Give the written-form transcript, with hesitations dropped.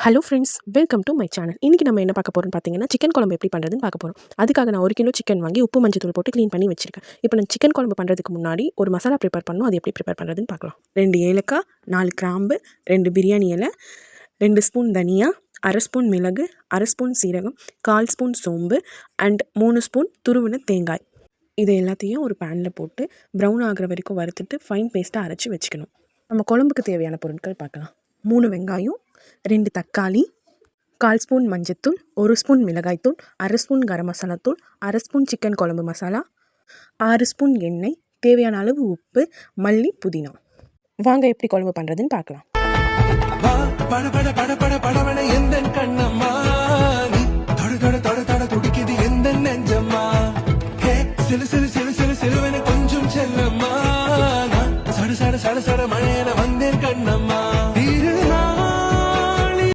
Hello friends, welcome to my channel. இன்றைக்கி நம்ம என்ன பார்க்க போகிறோம்னு பார்த்தீங்கன்னா, சிக்கன் குழம்பு எப்படி பண்ணுறதுன்னு பார்க்க போகிறோம். அதுக்காக நான் 1 கிலோ சிக்கன் வாங்கி உப்பு மஞ்சள் போட்டு க்ளீன் பண்ணி வச்சுருக்கேன். இப்போ நான் சிக்கன் குழம்பு பண்ணுறதுக்கு முன்னாடி ஒரு மசாலா ப்ரிப்பேர் பண்ணணும். அது எப்படி ப்ரிப்பேர் பண்ணுறதுன்னு பார்க்கலாம். 2 ஏலக்காய், 4 கிராம்பு, 2 பிரியாணி இலை, 2 ஸ்பூன் தனியா, 1/2 ஸ்பூன் மிளகு, 1/2 ஸ்பூன் சீரகம், 1/4 ஸ்பூன் சோம்பு அண்ட் 3 ஸ்பூன் துருவின தேங்காய். இது எல்லாத்தையும் ஒரு பேனில் போட்டு ப்ரௌன் ஆகிற வரைக்கும் வறுத்துட்டு ஃபைன் பேஸ்ட்டாக அரைச்சி வச்சுக்கணும். நம்ம குழம்புக்கு தேவையான பொருட்கள் பார்க்கலாம். 3 வெங்காயம், 2 தக்காளி, 1/4 ஸ்பூன் மஞ்சத்தூள், 1 ஸ்பூன் மிளகாய்த்தூள், 1/2 ஸ்பூன் கரம் மசாலா தூள், 1/2 ஸ்பூன் சிக்கன் குழம்பு மசாலா, 6 ஸ்பூன் எண்ணெய், தேவையான அளவு உப்பு, மல்லி, புதினா. வாங்க எப்படி குழம்பு பண்ணுறதுன்னு பார்க்கலாம். சிலு சிலு